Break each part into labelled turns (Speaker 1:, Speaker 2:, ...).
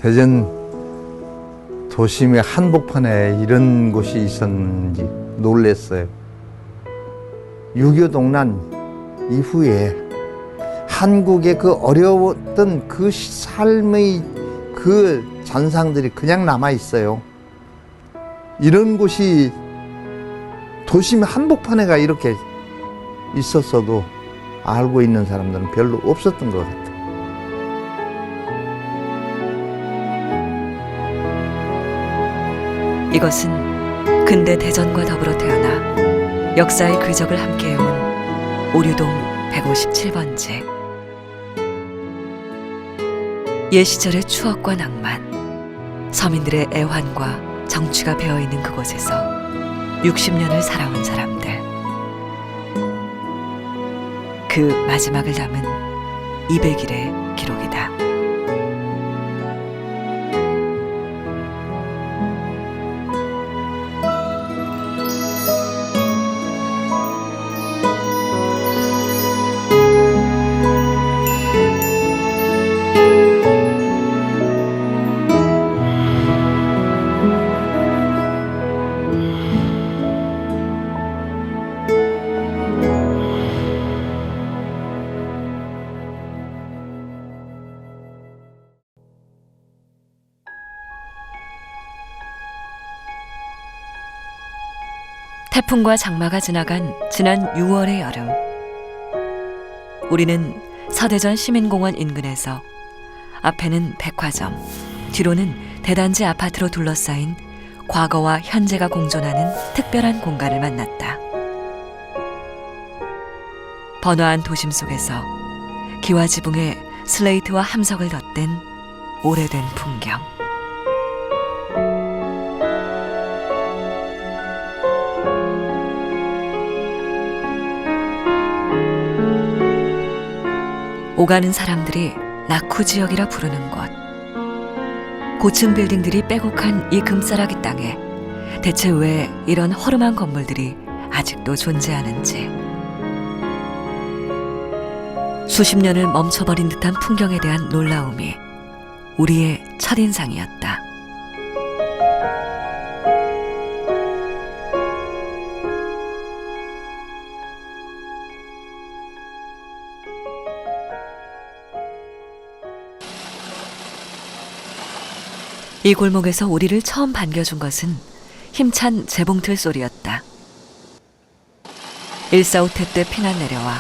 Speaker 1: 대전 도심의 한복판에 이런 곳이 있었는지 놀랐어요. 6.25 동란 이후에 한국의 그 어려웠던 그 삶의 그 잔상들이 그냥 남아 있어요. 이런 곳이 도심 한복판에가 이렇게 있었어도 알고 있는 사람들은 별로 없었던 것 같아요.
Speaker 2: 이것은 근대 대전과 더불어 태어나 역사의 궤적을 함께해온 오류동 157번지. 옛 시절의 추억과 낭만, 서민들의 애환과 정취가 배어있는 그곳에서 60년을 살아온 사람들. 그 마지막을 담은 200일의 기록이다. 태풍과 장마가 지나간 지난 6월의 여름, 우리는 서대전 시민공원 인근에서 앞에는 백화점, 뒤로는 대단지 아파트로 둘러싸인 과거와 현재가 공존하는 특별한 공간을 만났다. 번화한 도심 속에서 기와 지붕에 슬레이트와 함석을 덧댄 오래된 풍경. 오가는 사람들이 낙후 지역이라 부르는 곳. 고층 빌딩들이 빼곡한 이 금싸라기 땅에 대체 왜 이런 허름한 건물들이 아직도 존재하는지. 수십 년을 멈춰버린 듯한 풍경에 대한 놀라움이 우리의 첫인상이었다. 이 골목에서 우리를 처음 반겨준 것은 힘찬 재봉틀 소리였다. 1.4.5태 때 피난 내려와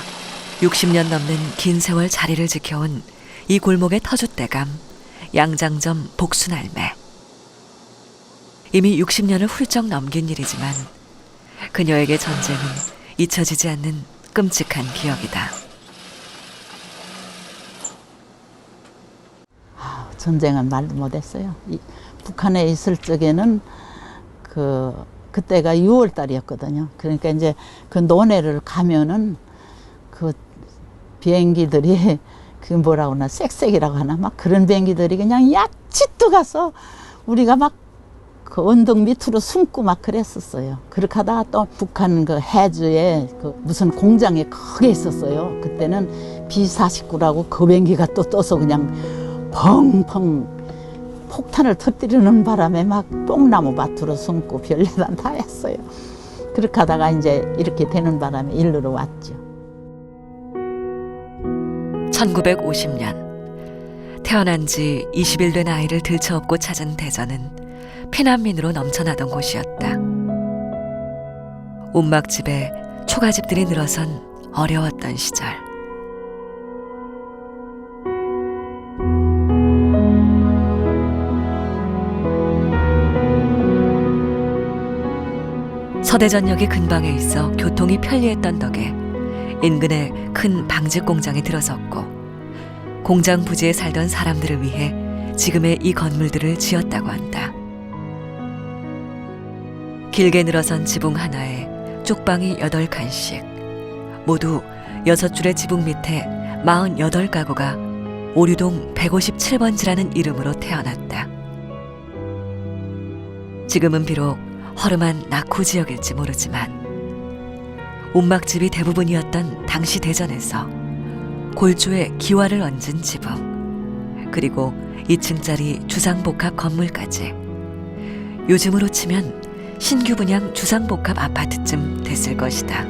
Speaker 2: 60년 넘는 긴 세월 자리를 지켜온 이 골목의 터줏대감, 양장점 복순할매. 이미 60년을 훌쩍 넘긴 일이지만 그녀에게 전쟁은 잊혀지지 않는 끔찍한 기억이다.
Speaker 3: 전쟁은 말도 못했어요. 북한에 있을 적에는 그때가 6월 달이었거든요. 그러니까 이제 그 논해를 가면은 그 비행기들이 그 뭐라고 하나 쌕쌕이라고 하나 막 그런 비행기들이 그냥 야치또 가서 우리가 막 그 언덕 밑으로 숨고 막 그랬었어요. 그렇게 하다가 또 북한 그 해주에 그 무슨 공장에 크게 있었어요. 그때는 B-49라고 그 비행기가 또 떠서 그냥 펑펑 폭탄을 터뜨리는 바람에 막 뽕나무 밭으로 숨고 별일난 다 했어요. 그렇게 하다가 이제 이렇게 되는 바람에 일로로 왔죠.
Speaker 2: 1950년 태어난 지 20일 된 아이를 들쳐업고 찾은 대전은 피난민으로 넘쳐나던 곳이었다. 움막집에 초가집들이 늘어선 어려웠던 시절. 서대전역이 근방에 있어 교통이 편리했던 덕에 인근에 큰 방직 공장이 들어섰고 공장 부지에 살던 사람들을 위해 지금의 이 건물들을 지었다고 한다. 길게 늘어선 지붕 하나에 쪽방이 8칸씩, 모두 6줄의 지붕 밑에 48가구가 오류동 157번지라는 이름으로 태어났다. 지금은 비록 허름한 낙후 지역일지 모르지만 움막집이 대부분이었던 당시 대전에서 골조에 기와를 얹은 지붕, 그리고 2층짜리 주상복합 건물까지. 요즘으로 치면 신규 분양 주상복합 아파트쯤 됐을 것이다.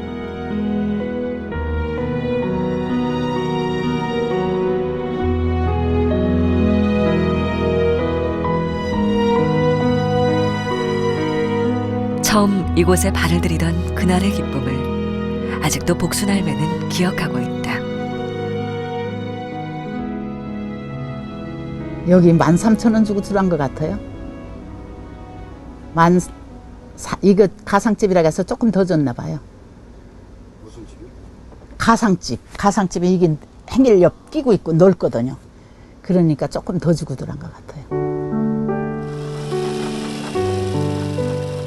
Speaker 2: 처음 이곳에 발을 들이던 그날의 기쁨을 아직도 복순할매는 기억하고 있다.
Speaker 3: 여기 13,000원 주고 들어간 것 같아요. 이거 가상집이라 해서 조금 더 줬나 봐요.
Speaker 4: 무슨 집이요?
Speaker 3: 가상집. 가상집에 이게 행일옆 끼고 있고 넓거든요. 그러니까 조금 더 주고 들어간 것 같아요.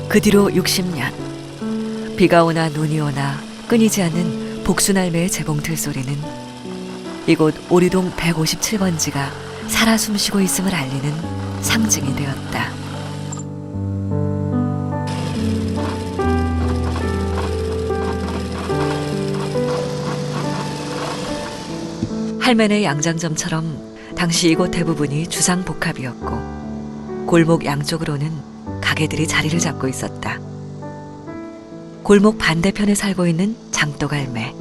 Speaker 2: 그 뒤로 60년. 비가 오나 눈이 오나 끊이지 않는 복순할매의 재봉틀 소리는 이곳 오리동 157번지가 살아 숨쉬고 있음을 알리는 상징이 되었다. 할매네 양장점처럼 당시 이곳 대부분이 주상복합이었고 골목 양쪽으로는 가게들이 자리를 잡고 있었다. 골목 반대편에 살고 있는 장독할매.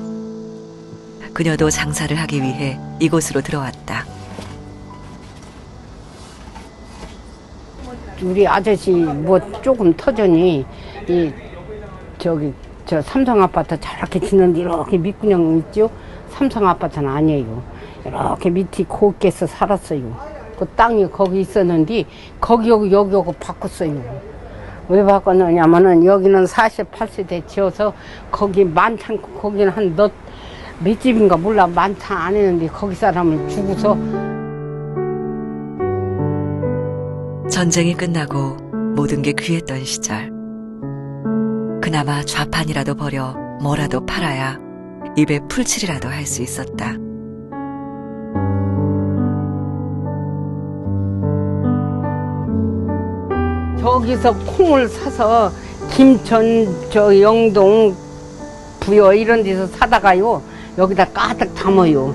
Speaker 2: 그녀도 장사를 하기 위해 이곳으로 들어왔다.
Speaker 5: 우리 아저씨 뭐 조금 터전이 저 삼성 아파트 저렇게 짓는데 이렇게 밑구녕 있죠? 삼성 아파트는 아니에요. 이렇게 밑이 곱게서 살았어요. 그 땅이 거기 있었는데 거기 여기 바꿨어요. 왜 바꿨느냐면은 여기는 48세대 지어서 거기 많잖고 거기는 한 몇 집인가 몰라 많다 안 했는데 거기 사람을 죽어서.
Speaker 2: 전쟁이 끝나고 모든 게 귀했던 시절. 그나마 좌판이라도 버려 뭐라도 팔아야 입에 풀칠이라도 할 수 있었다.
Speaker 5: 저기서 콩을 사서 김천, 영동, 부여 이런 데서 사다가요. 여기다 가득 담아요.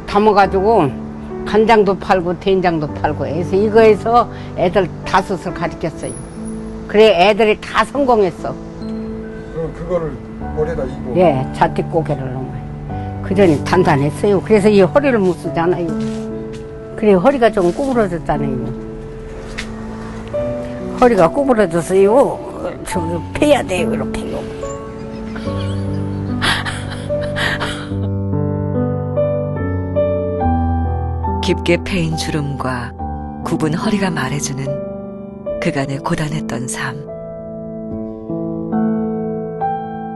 Speaker 5: 담아가지고 간장도 팔고 된장도 팔고 해서 이거에서 애들 5을 가르쳤어요. 그래 애들이 다 성공했어.
Speaker 4: 그럼 그거를 머리에다 이고.
Speaker 5: 예, 자택고개를 넘어요. 그전에 단단했어요. 그래서 이 허리를 못 쓰잖아요. 그래 허리가 좀 구부러졌잖아요. 허리가 구부러져서요. 저기 패야 돼요, 이렇게요.
Speaker 2: 깊게 패인 주름과 굽은 허리가 말해주는 그간의 고단했던 삶.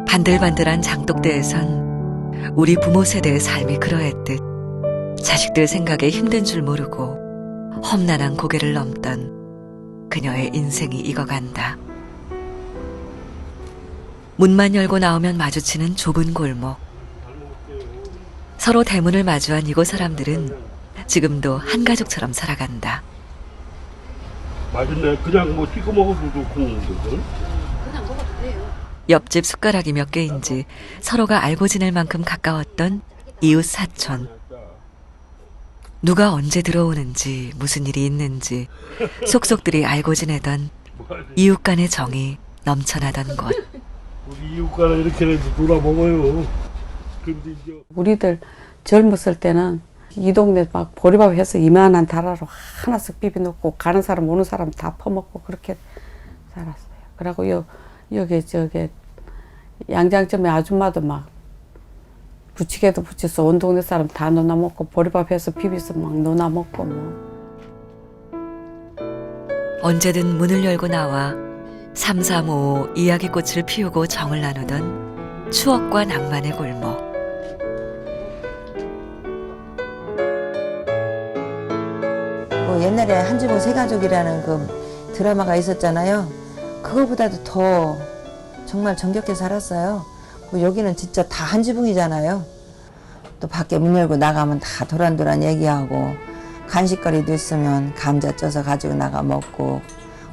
Speaker 2: 반들반들한 장독대에선 우리 부모 세대의 삶이 그러했듯 자식들 생각에 힘든 줄 모르고 험난한 고개를 넘던 그녀의 인생이 익어간다. 문만 열고 나오면 마주치는 좁은 골목. 서로 대문을 마주한 이곳 사람들은 지금도 한 가족처럼 살아간다.
Speaker 6: 맛있네. 그냥 뭐 찍어 먹어도 좋고.
Speaker 2: 옆집 숟가락이 몇 개인지 서로가 알고 지낼 만큼 가까웠던 이웃 사촌. 누가 언제 들어오는지 무슨 일이 있는지 속속들이 알고 지내던 이웃 간의 정이 넘쳐나던 곳.
Speaker 6: 우리 이웃과는 이렇게 해서 놀아 먹어요. 근데 이제
Speaker 7: 우리들 젊었을 때는 이 동네 막 보리밥 해서 이만한 다라로 하나씩 비벼놓고 가는 사람 오는 사람 다 퍼먹고 그렇게 살았어요. 그리고 여기 저기 양장점에 아줌마도 막 부치개도 부쳐서 온 동네 사람 다 넣어 먹고 보리밥 해서 비벼서 막 넣어 먹고 뭐.
Speaker 2: 언제든 문을 열고 나와 삼삼오오 이야기꽃을 피우고 정을 나누던 추억과 낭만의 골목.
Speaker 8: 옛날에 한주부 세가족이라는 그 드라마가 있었잖아요. 그거보다도 더 정말 정겹게 살았어요. 여기는 진짜 다 한 지붕이잖아요. 또 밖에 문 열고 나가면 다 도란도란 얘기하고 간식거리도 있으면 감자 쪄서 가지고 나가 먹고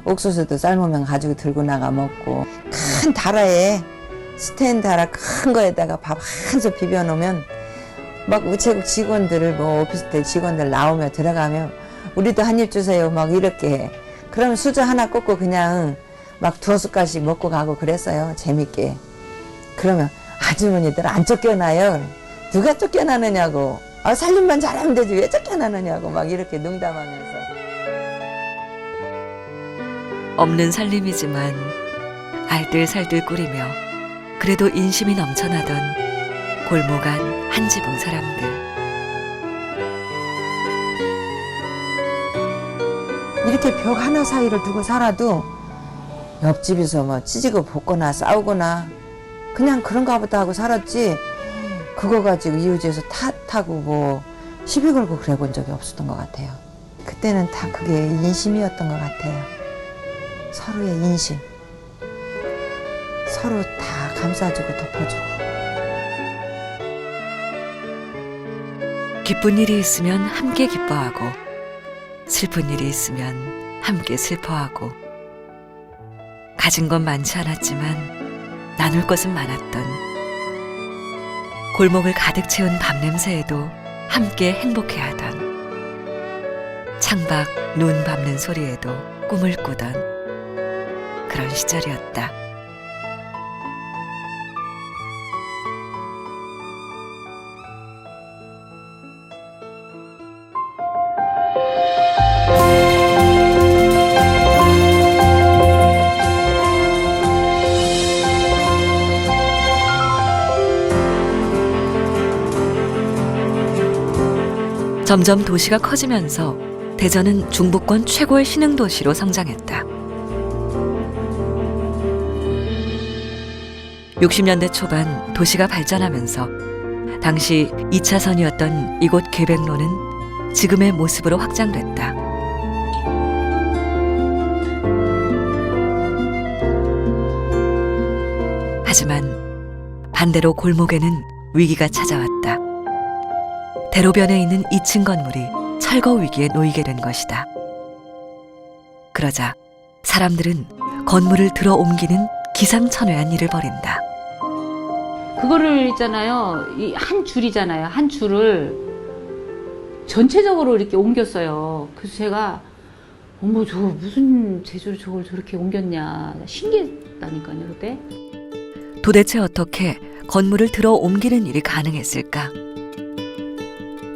Speaker 8: 옥수수도 삶으면 가지고 들고 나가 먹고 큰 다라에 스탠드 하나 큰 거에다가 밥 한 솥 비벼 놓으면 막 우체국 직원들 뭐 오피스텔 직원들 나오며 들어가면 우리도 한 입 주세요. 막 이렇게. 그럼 수저 하나 꽂고 그냥 막 2숟갈씩 먹고 가고 그랬어요. 재밌게. 그러면 아주머니들 안 쫓겨나요. 누가 쫓겨나느냐고. 아, 살림만 잘하면 되지 왜 쫓겨나느냐고 막 이렇게 농담하면서.
Speaker 2: 없는 살림이지만 알뜰살뜰 꾸리며 그래도 인심이 넘쳐나던 골목 안 한 지붕 사람들.
Speaker 8: 이렇게 벽 하나 사이를 두고 살아도 옆집에서 뭐 찌지고 볶거나 싸우거나 그냥 그런가 보다 하고 살았지, 그거 가지고 이웃에서 탓하고 뭐 시비 걸고 그래 본 적이 없었던 것 같아요. 그때는 다 그게 인심이었던 것 같아요. 서로의 인심. 서로 다 감싸주고 덮어주고.
Speaker 2: 기쁜 일이 있으면 함께 기뻐하고 슬픈 일이 있으면 함께 슬퍼하고 가진 건 많지 않았지만 나눌 것은 많았던 골목을 가득 채운 밤냄새에도 함께 행복해하던 창밖 눈 밟는 소리에도 꿈을 꾸던 그런 시절이었다. 점점 도시가 커지면서 대전은 중부권 최고의 신흥도시로 성장했다. 60년대 초반 도시가 발전하면서 당시 2차선이었던 이곳 계백로는 지금의 모습으로 확장됐다. 하지만 반대로 골목에는 위기가 찾아왔다. 대로변에 있는 2층 건물이 철거 위기에 놓이게 된 것이다. 그러자 사람들은 건물을 들어 옮기는 기상천외한 일을 벌인다.
Speaker 9: 그거를 있잖아요. 이 한 줄이잖아요. 한 줄을 전체적으로 이렇게 옮겼어요. 그래서 제가 어머 저 무슨 재주로 저걸 저렇게 옮겼냐 신기했다니까요 그때.
Speaker 2: 도대체 어떻게 건물을 들어 옮기는 일이 가능했을까?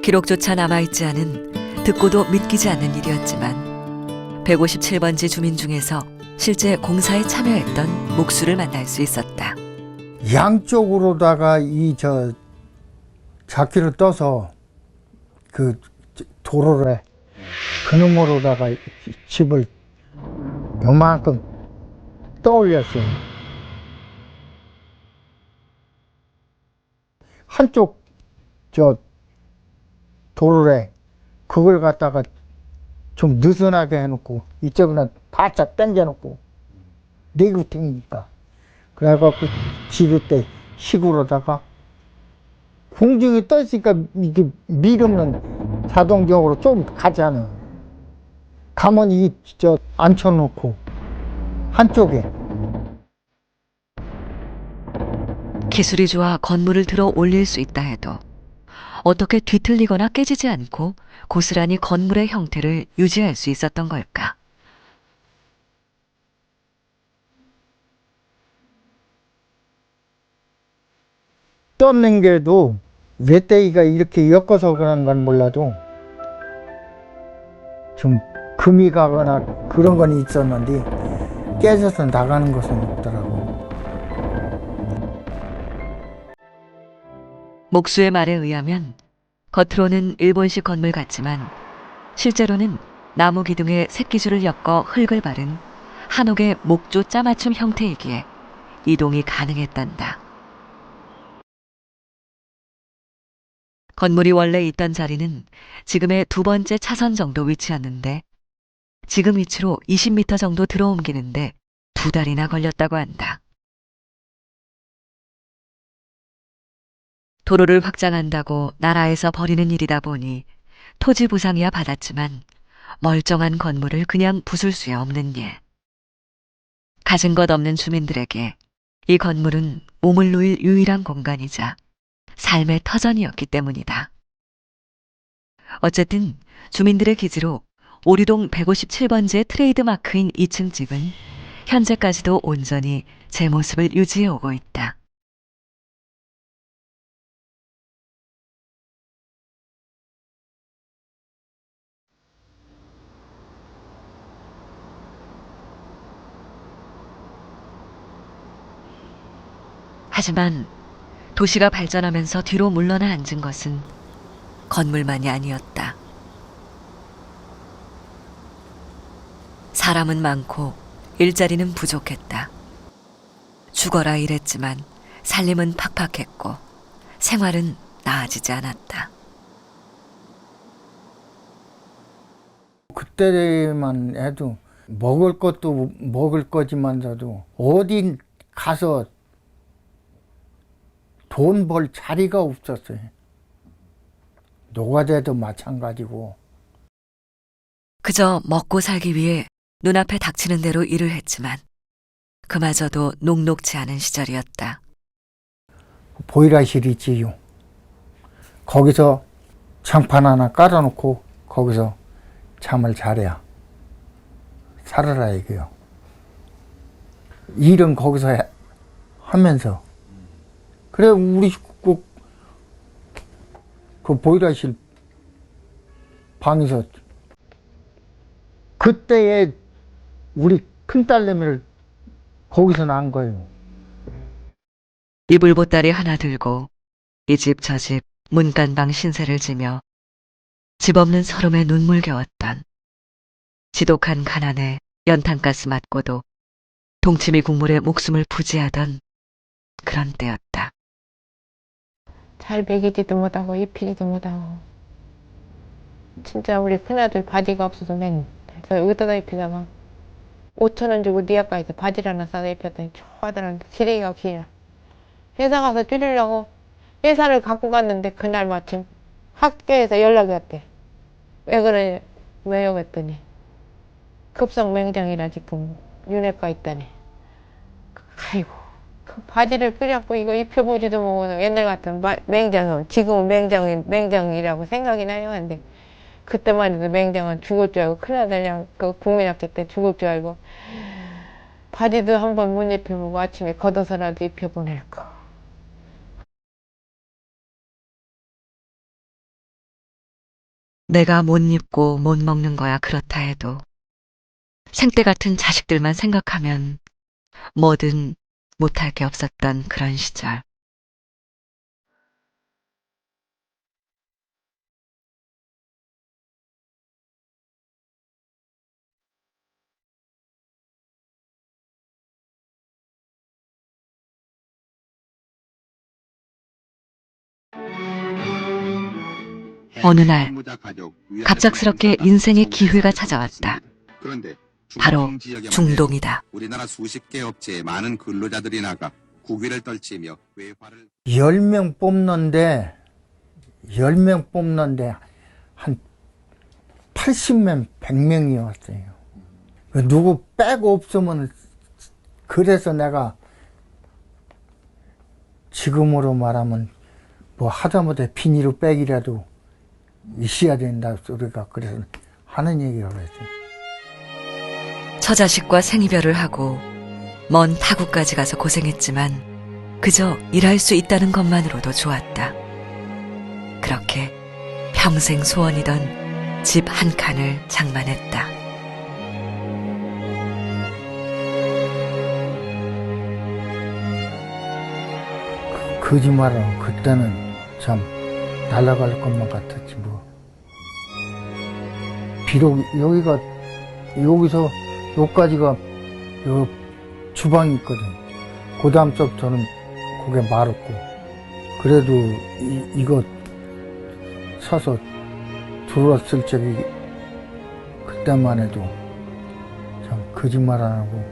Speaker 2: 기록조차 남아있지 않은 듣고도 믿기지 않는 일이었지만 157번지 주민 중에서 실제 공사에 참여했던 목수를 만날 수 있었다.
Speaker 1: 양쪽으로다가 자키를 떠서 그 도로에 그놈으로다가 집을 요만큼 떠올렸어요. 한쪽 도로에 그걸 갖다가 좀 느슨하게 해놓고 이쪽은 바짝 당겨놓고 내구탱이니까 그래갖고 지를 때 식으로다가 공중에 떠 있으니까 이게 밀으면 자동적으로 좀 가잖아. 가만히 앉혀놓고 한쪽에.
Speaker 2: 기술이 좋아 건물을 들어 올릴 수 있다 해도 어떻게 뒤틀리거나 깨지지 않고 고스란히 건물의 형태를 유지할 수 있었던 걸까?
Speaker 1: 떴는 게도 외대기가 이렇게 엮어서 그런 건 몰라도 좀 금이 가거나 그런 건 있었는데 깨져서 나가는 것은 없더라고.
Speaker 2: 목수의 말에 의하면 겉으로는 일본식 건물 같지만 실제로는 나무 기둥에 새끼줄을 엮어 흙을 바른 한옥의 목조 짜맞춤 형태이기에 이동이 가능했단다. 건물이 원래 있던 자리는 지금의 2번째 차선 정도 위치였는데 지금 위치로 20m 정도 들어 옮기는데 2달이나 걸렸다고 한다. 도로를 확장한다고 나라에서 벌이는 일이다 보니 토지 보상이야 받았지만 멀쩡한 건물을 그냥 부술 수야 없는 일. 가진 것 없는 주민들에게 이 건물은 몸을 놓일 유일한 공간이자 삶의 터전이었기 때문이다. 어쨌든 주민들의 기지로 오류동 157번지의 트레이드 마크인 2층 집은 현재까지도 온전히 제 모습을 유지해 오고 있다. 하지만 도시가 발전하면서 뒤로 물러나 앉은 것은 건물만이 아니었다. 사람은 많고 일자리는 부족했다. 죽어라 일했지만 살림은 팍팍했고 생활은 나아지지 않았다.
Speaker 1: 그때만 해도 먹을 것도 먹을 거지만서도 어디 가서 돈 벌 자리가 없었어요. 노가다도 마찬가지고.
Speaker 2: 그저 먹고 살기 위해 눈앞에 닥치는 대로 일을 했지만 그마저도 녹록지 않은 시절이었다.
Speaker 1: 보일러실 있지요. 거기서 장판 하나 깔아놓고 거기서 잠을 자랴. 살아라 이거요. 일은 거기서 하면서. 그래 우리 식구 그 보일러실 방에서 그때에 우리 큰딸내미를 거기서 낳은 거예요.
Speaker 2: 이불보따리 하나 들고 이 집 저 집 문간방 신세를 지며 집 없는 서름에 눈물겨웠던, 지독한 가난에 연탄가스 맞고도 동치미 국물에 목숨을 부지하던 그런 때였다.
Speaker 10: 잘 먹이지도 못하고 입히지도 못하고 진짜 우리 큰아들 바지가 없어서 맨 어디다 입히다가 5,000원 주고 네 아빠에서 바지를 하나 사다 입혔더니 저 아들한테 지레기가 없이 회사 가서 줄이려고 회사를 갖고 갔는데 그날 마침 학교에서 연락이 왔대. 왜 그래? 왜요? 그랬더니 급성 맹장이라 지금 윤회과 있다니. 아이고 그 바지를 끓였고 이거 입혀보지도 못하고 옛날 같은 맹장은 지금은 맹장이라고 생각이 나요. 근데 그때만 해도 맹장은 죽을 줄 알고 큰아들이랑 그 국민학교 때 죽을 줄 알고 바지도 한번 못 입혀보고 아침에 걷어서라도 입혀보낼까.
Speaker 2: 내가 못 입고 못 먹는 거야 그렇다 해도 생때 같은 자식들만 생각하면 뭐든 못할 게 없었던 그런 시절. 어느 날 갑작스럽게 인생의 기회가 찾아왔다. 바로 중동이다.
Speaker 11: 우리나라 수십 개 업체에 많은 근로자들이 나가 국위를 떨치며 외화를
Speaker 1: 10명 뽑는데 한 80명, 100명이 왔어요. 누구 빼고 없으면, 그래서 내가 지금으로 말하면 뭐 하다못해 비닐로 빼기라도 있어야 된다 소리가 그래서 하는 얘기라고 했어요.
Speaker 2: 처자식과 생이별을 하고 먼 타국까지 가서 고생했지만 그저 일할 수 있다는 것만으로도 좋았다. 그렇게 평생 소원이던 집 한 칸을 장만했다.
Speaker 1: 거짓말은 그때는 참 날아갈 것만 같았지 뭐. 비록 여기서 여기까지가 요 주방이 있거든. 그 다음서부터는 그게 말없고. 그래도 이거 사서 들어왔을 적이 그때만 해도 참 거짓말 안 하고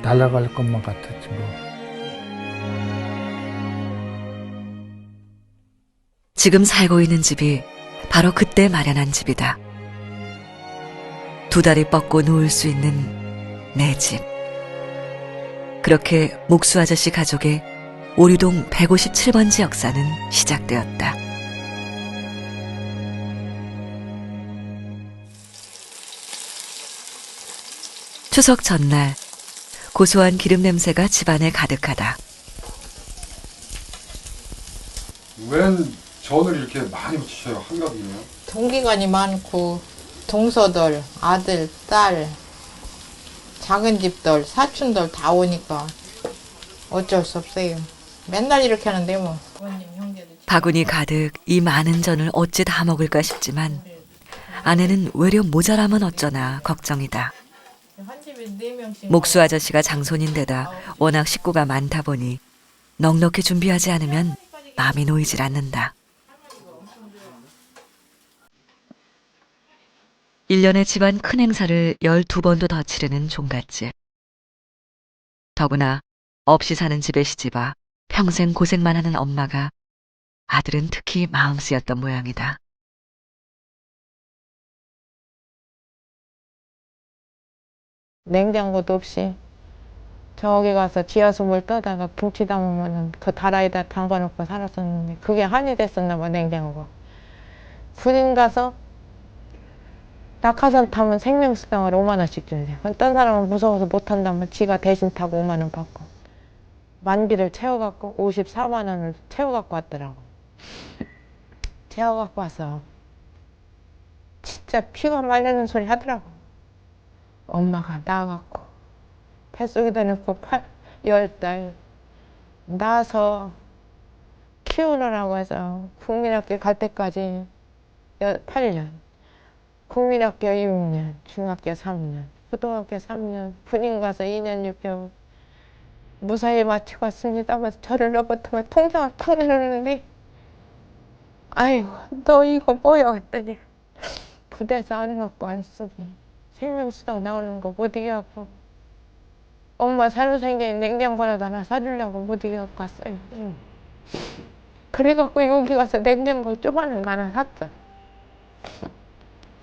Speaker 1: 날아갈 것만 같았지 뭐.
Speaker 2: 지금 살고 있는 집이 바로 그때 마련한 집이다. 2다리 뻗고 누울 수 있는 내 집. 그렇게 목수 아저씨 가족의 오류동 157번지 역사는 시작되었다. 추석 전날 고소한 기름 냄새가 집안에 가득하다.
Speaker 4: 웬 전을 이렇게 많이 붙이셔요? 한갑이네요.
Speaker 10: 동기간이 많고 동서들, 아들, 딸, 작은 집들, 사촌들 다 오니까 어쩔 수 없어요. 맨날 이렇게 하는데 뭐.
Speaker 2: 바구니 가득 이 많은 전을 어찌 다 먹을까 싶지만 아내는 외려 모자라면 어쩌나 걱정이다. 목수 아저씨가 장손인데다 워낙 식구가 많다 보니 넉넉히 준비하지 않으면 마음이 놓이질 않는다. 1년에 집안 큰 행사를 12번도 더 치르는 종갓집. 더구나 없이 사는 집에 시집와 평생 고생만 하는 엄마가 아들은 특히 마음 쓰였던 모양이다.
Speaker 10: 냉장고도 없이 저기 가서 지하수물 떠다가 붕치 담으면 그 다라에다 담가놓고 살았었는데 그게 한이 됐었나 봐, 냉장고가. 군인 가서 낙하산 타면 생명수당을 5만 원씩 준대요. 딴 사람은 무서워서 못 탄다면 지가 대신 타고 5만 원 받고. 만기를 채워갖고 54만 원을 채워갖고 왔더라고. 채워갖고 와서 진짜 피가 말리는 소리 하더라고. 엄마가 나와갖고 뱃속에다 넣고 10달 낳아서 키우느라고 해서 국민학교 갈 때까지 8년, 국민학교 6년, 중학교 3년, 고등학교 3년, 군인 가서 2년 6개월 무사히 마치고 왔습니다만 저를 로버트가 통장을 탁 내려놓는데 아이고 너 이거 뭐야 했더니 부대에서 안 해갖고 안 쓰고 생명수당 나오는 거 못 이겨갖고 엄마 새로 생긴 냉장고라도 하나 사주려고 못 이겨갖고 왔어요. 그래갖고 여기 가서 냉장고 조그마한 거 하나 샀어.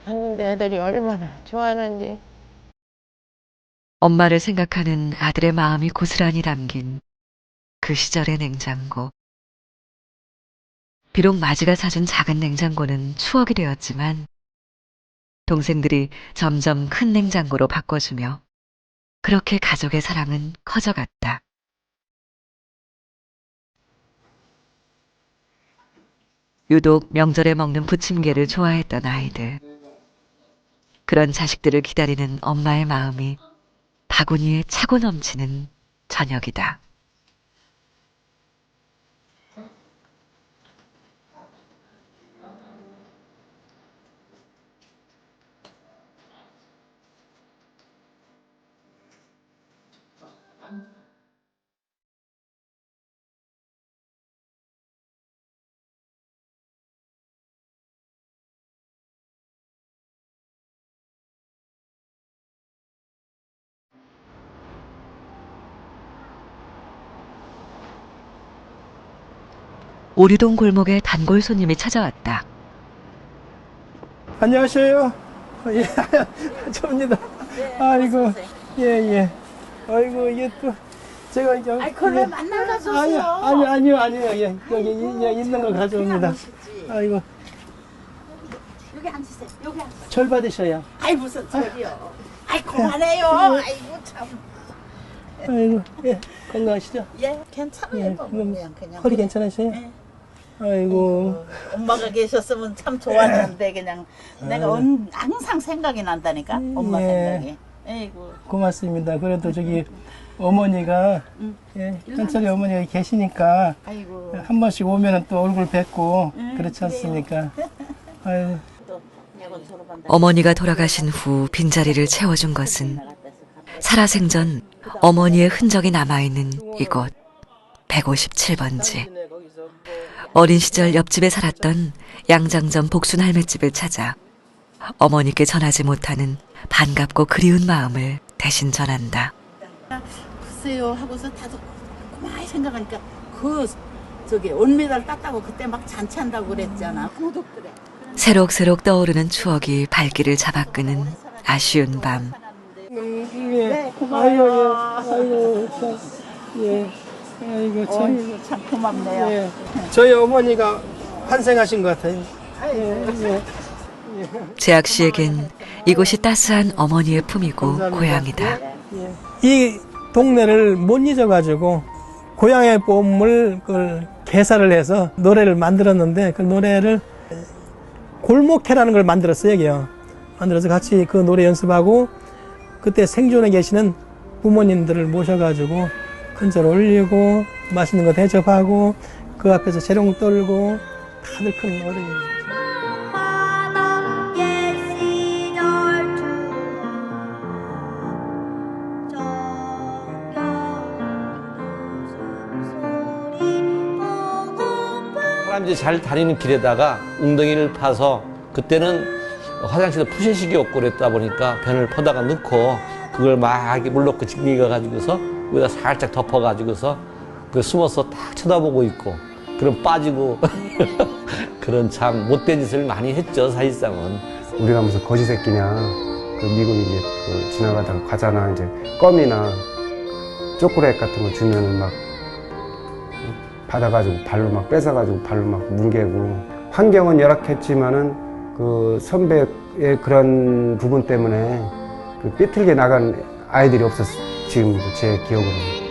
Speaker 10: 샀는데 애들이 얼마나 좋아하는지.
Speaker 2: 엄마를 생각하는 아들의 마음이 고스란히 담긴 그 시절의 냉장고. 비록 마지가 사준 작은 냉장고는 추억이 되었지만 동생들이 점점 큰 냉장고로 바꿔주며 그렇게 가족의 사랑은 커져갔다. 유독 명절에 먹는 부침개를 좋아했던 아이들. 그런 자식들을 기다리는 엄마의 마음이 바구니에 차고 넘치는 저녁이다. 오리동 골목에 단골 손님이 찾아왔다.
Speaker 12: 안녕하세요. 예, 접니다. 아이고, 예. 아이고, 이게 또, 제가 이제.
Speaker 3: 아이, 그걸 왜 만나러 가셨어요?
Speaker 12: 아니요. 예, 여기 있는 거 가져옵니다. 아이고.
Speaker 3: 여기 앉으세요. 여기 앉으세요.
Speaker 12: 절 받으셔요.
Speaker 3: 아이, 무슨 절이요. 아이, 그만해요. 아이고, 참.
Speaker 12: 아이고, 예, 건강하시죠?
Speaker 3: 예, 괜찮아요.
Speaker 12: 예,
Speaker 3: 그냥.
Speaker 12: 허리 괜찮으세요?
Speaker 3: 예.
Speaker 12: 아이고.
Speaker 3: 엄마가 계셨으면 참 좋았는데 그냥 내가 항상 생각이 난다니까. 엄마 생각이. 아이고.
Speaker 12: 고맙습니다. 그래도 저기 어머니가 예, 현철이 어머니가 계시니까
Speaker 3: 아이고.
Speaker 12: 한 번씩 오면은 또 얼굴 뵙고 그렇지 않습니까? 아이고.
Speaker 2: 어머니가 돌아가신 후 빈자리를 채워준 것은 살아생전 어머니의 흔적이 남아있는 이곳 157번지. 어린 시절 옆집에 살았던 양장점 복순 할매집을 찾아 어머니께 전하지 못하는 반갑고 그리운 마음을 대신 전한다.
Speaker 3: 글쎄요 하고서 다들 많이 생각하니까 저기 온메달 땄다고 그때 막 잔치한다고 그랬잖아. 구독들에.
Speaker 2: 새록새록 떠오르는 추억이 발길을 잡아끄는 아쉬운 밤.
Speaker 3: 네, 고마워요.
Speaker 12: 아이고, 참, 예. 아이고,
Speaker 3: 참 고맙네요.
Speaker 12: 예. 저희 어머니가 환생하신 것 같아요. 예.
Speaker 2: 재학 씨에겐 이곳이 따스한 어머니의 품이고 고향이다.
Speaker 12: 이 동네를 못 잊어가지고 고향의 봄을 그걸 개사를 해서 노래를 만들었는데 그 노래를 골목회라는 걸 만들었어요. 여기요. 만들어서 같이 그 노래 연습하고 그때 생존에 계시는 부모님들을 모셔가지고 큰절 올리고 맛있는 거 대접하고 그 앞에서 재롱 떨고 다들 큰 노래입니다.
Speaker 13: 사람들이 잘 다니는 길에다가 웅덩이를 파서 그때는 화장실에 푸시식이 없고 그랬다 보니까 변을 퍼다가 넣고 그걸 막 물 넣고 징기가 가지고서 여기다 살짝 덮어가지고서 그 숨어서 딱 쳐다보고 있고 그럼 빠지고 그런 참 못된 짓을 많이 했죠 사실상은.
Speaker 14: 우리가 무슨 거지 새끼냐. 그 미국이 이제 그 지나가다가 과자나 이제 껌이나 초콜릿 같은 거 주면은 막 받아가지고 발로 막 뺏어가지고 발로 막 뭉개고 환경은 열악했지만은 그 선배의 그런 부분 때문에 그 삐뚤게 나간 아이들이 없었어요. 지금 제 기억으로는.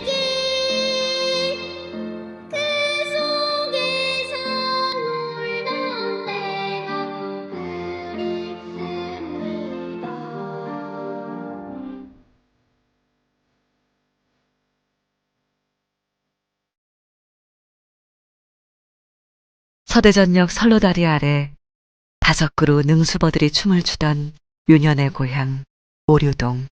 Speaker 2: 서대전역 선로다리 아래 5그루 능수버들이 춤을 추던 유년의 고향 오류동.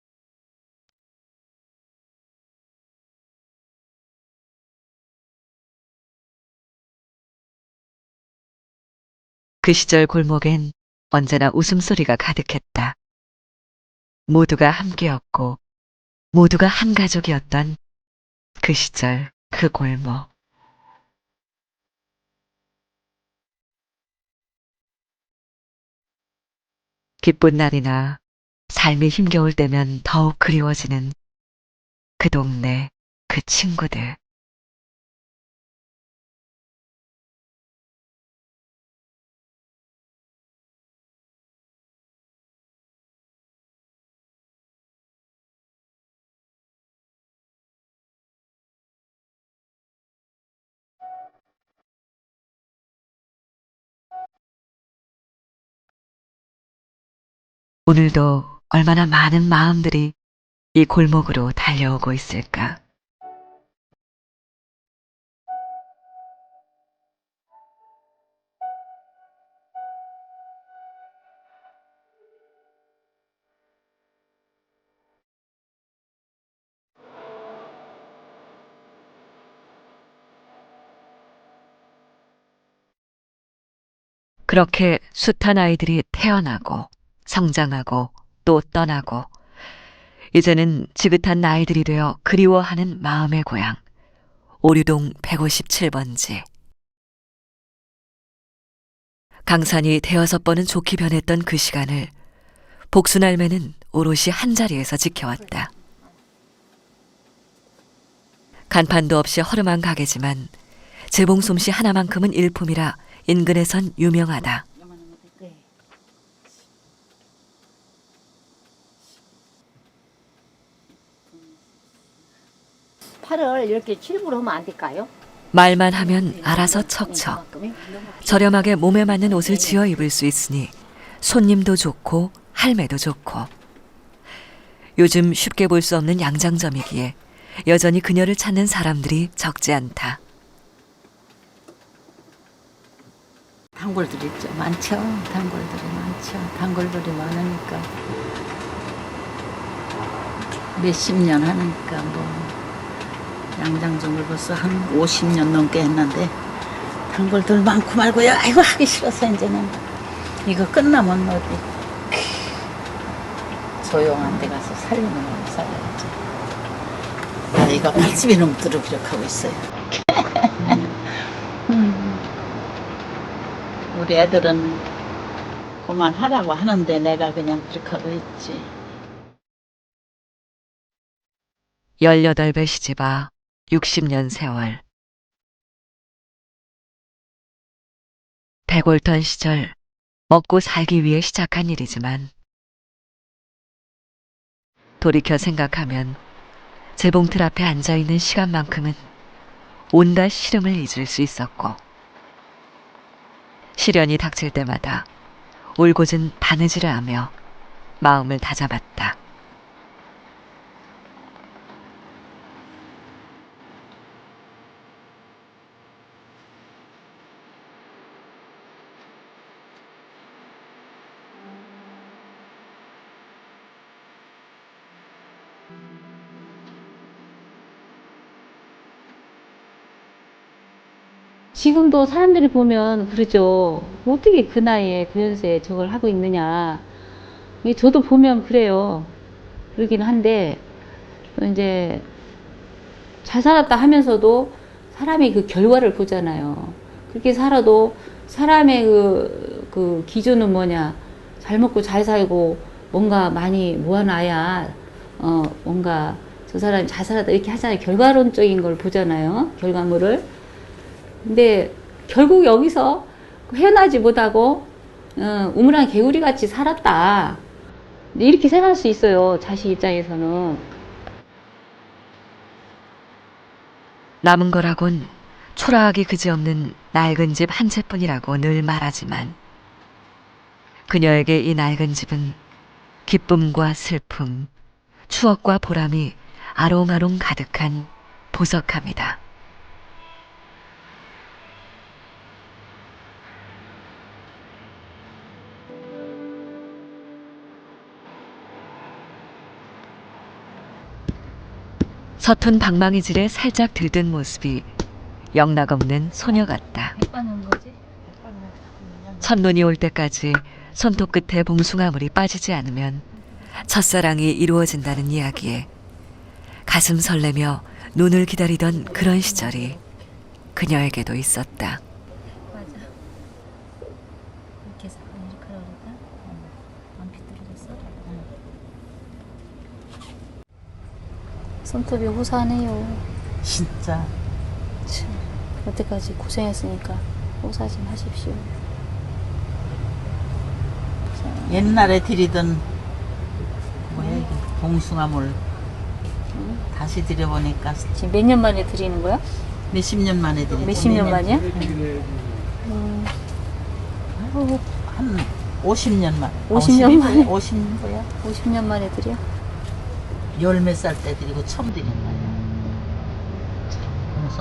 Speaker 2: 그 시절 골목엔 언제나 웃음소리가 가득했다. 모두가 함께였고 모두가 한 가족이었던 그 시절 그 골목. 기쁜 날이나 삶이 힘겨울 때면 더욱 그리워지는 그 동네, 그 친구들. 오늘도 얼마나 많은 마음들이 이 골목으로 달려오고 있을까. 그렇게 숱한 아이들이 태어나고 성장하고 또 떠나고 이제는 지긋한 나이들이 되어 그리워하는 마음의 고향 오류동 157번지. 강산이 대여섯 번은 좋게 변했던 그 시간을 복순할매는 오롯이 한자리에서 지켜왔다. 간판도 없이 허름한 가게지만 재봉 솜씨 하나만큼은 일품이라 인근에선 유명하다.
Speaker 15: 팔을 이렇게 칠부러 하면 안 될까요?
Speaker 2: 말만 하면 알아서 척척. 저렴하게 몸에 맞는 옷을 지어 입을 수 있으니 손님도 좋고 할매도 좋고. 요즘 쉽게 볼 수 없는 양장점이기에 여전히 그녀를 찾는 사람들이 적지 않다.
Speaker 3: 단골들이 있죠. 많죠. 단골들이 많죠. 단골들이 많으니까 몇십 년 하니까 뭐 양장점을 벌써 한 50년 넘게 했는데 단골들 많고 말고요. 아이고 하기 싫어서 이제는 이거 끝나면 어디 조용한 데 가서 살림을 하고 살아야지. 나이가 80이 넘도록 이렇게 하고 있어요. 우리 애들은 그만하라고 하는데 내가 그냥 그렇게 하고 있지.
Speaker 2: 18배 시집아 60년 세월. 백월턴 시절 먹고 살기 위해 시작한 일이지만 돌이켜 생각하면 재봉틀 앞에 앉아있는 시간만큼은 온갖 시름을 잊을 수 있었고, 시련이 닥칠 때마다 울고진 바느질을 하며 마음을 다잡았다.
Speaker 9: 지금도 사람들이 보면 그러죠. 어떻게 그 나이에 그 연세에 저걸 하고 있느냐. 저도 보면 그래요. 그러긴 한데 이제 잘 살았다 하면서도 사람이 그 결과를 보잖아요. 그렇게 살아도 사람의 그 기준은 뭐냐. 잘 먹고 잘 살고 뭔가 많이 모아놔야 뭔가 저 사람이 잘 살았다 이렇게 하잖아요. 결과론적인 걸 보잖아요. 결과물을. 근데 결국 여기서 헤어나지 못하고 우물안 개구리 같이 살았다. 이렇게 생각할 수 있어요. 자식 입장에서는.
Speaker 2: 남은 거라곤 초라하기 그지없는 낡은 집 한 채뿐이라고 늘 말하지만 그녀에게 이 낡은 집은 기쁨과 슬픔, 추억과 보람이 아롱아롱 가득한 보석함이다. 서툰 방망이질에 살짝 들뜬 모습이 영락없는 소녀 같다. 첫눈이 올 때까지 손톱 끝에 봉숭아물이 빠지지 않으면 첫사랑이 이루어진다는 이야기에 가슴 설레며 눈을 기다리던 그런 시절이 그녀에게도 있었다.
Speaker 15: 맞아. 이렇게 하라 그랬다. 안 비뚤어졌어? 손톱이 호사하네요.
Speaker 3: 진짜.
Speaker 15: 참, 여태까지 고생했으니까 호사 좀 하십시오.
Speaker 3: 옛날에 드리던 뭐야 이게 봉숭아물 다시 드려보니까
Speaker 15: 지금 몇 년 만에 드리는 거야?
Speaker 3: 몇십 년 만에 드리죠.
Speaker 15: 몇십 년 만이야?
Speaker 3: 한 50년 만.
Speaker 15: 50년 만에?
Speaker 3: 50년 뭐야?
Speaker 15: 50년 만에 드려?
Speaker 3: 열 몇 살 때 드리고 처음 드린 거야.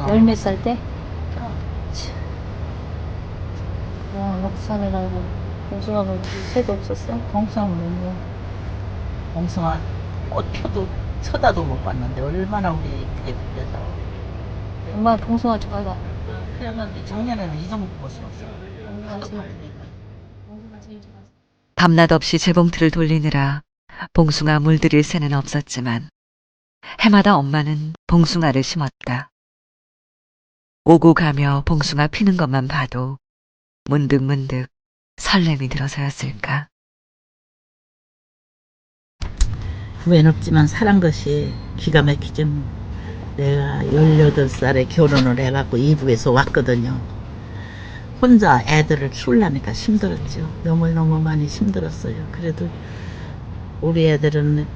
Speaker 15: 열 몇 살 때?
Speaker 3: 와, 역산이라고.
Speaker 15: 봉숭아물 새도 없었어?
Speaker 3: 봉숭아물은요. 봉숭아 꽃 펴도 쳐다도 못 봤는데 얼마나 우리 그래서.
Speaker 15: 엄마 봉숭아 좋아하다.
Speaker 3: 그랬는데 작년에는 이 정도 모습 없어.
Speaker 2: 밤낮 없이 재봉틀을 돌리느라 봉숭아 물들일 새는 없었지만 해마다 엄마는 봉숭아를 심었다. 오고 가며 봉숭아 피는 것만 봐도 문득문득 설렘이 들어서였을까.
Speaker 3: 후회는 없지만 살한 것이 기가 막히죠. 내가 18살에 결혼을 해갖고 이북에서 왔거든요. 혼자 애들을 키우려니까 힘들었죠. 너무너무 많이 힘들었어요. 그래도 우리 애들은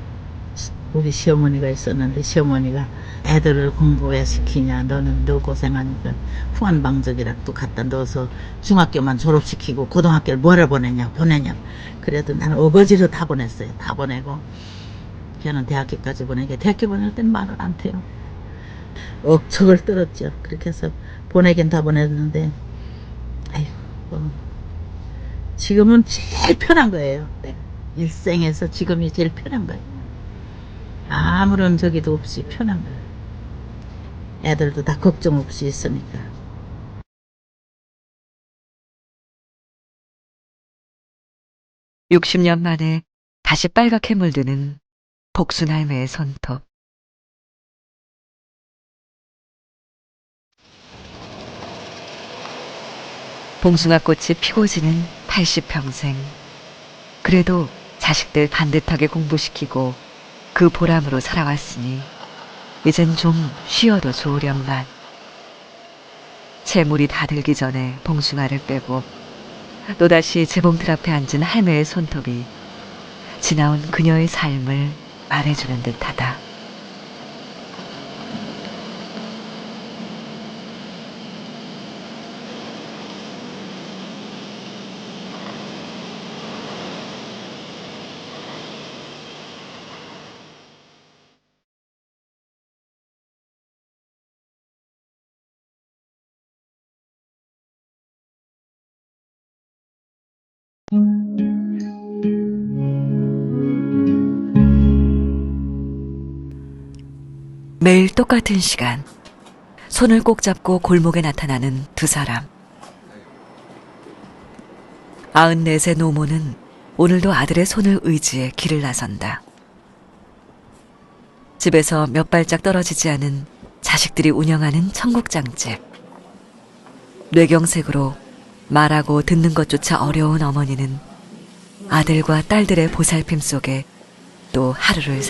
Speaker 3: 우리 시어머니가 있었는데 시어머니가 애들을 공부해 시키냐 너는 너 고생하니까 후한방적이라도 갖다 넣어서 중학교만 졸업시키고 고등학교를 뭐를 보내냐 그래도 나는 어거지로 다 보냈어요. 다 보내고 걔는 대학교까지 보내니까 대학교 보낼 땐 말을 안 해요. 억척을 떨었죠. 그렇게 해서 보내긴 다 보냈는데 아이고 지금은 제일 편한 거예요. 네. 일생에서 지금이 제일 편한 거예요. 아무런 저기도 없이 편한 거예요. 애들도 다 걱정 없이 있으니까.
Speaker 2: (60년) 만에 다시 빨갛게 물드는 복순할매의 손톱. 봉숭아꽃이 피고 지는 80평생. 그래도 자식들 반듯하게 공부시키고 그 보람으로 살아왔으니 이젠 좀 쉬어도 좋으련만. 채물이 다 들기 전에 봉숭아를 빼고 또다시 재봉틀 앞에 앉은 할매의 손톱이 지나온 그녀의 삶을 말해주는 듯하다. 매일 똑같은 시간, 손을 꼭 잡고 골목에 나타나는 두 사람. 94세 노모는 오늘도 아들의 손을 의지해 길을 나선다. 집에서 몇 발짝 떨어지지 않은 자식들이 운영하는 청국장집. 뇌경색으로 말하고 듣는 것조차 어려운 어머니는 아들과 딸들의 보살핌 속에 또 하루를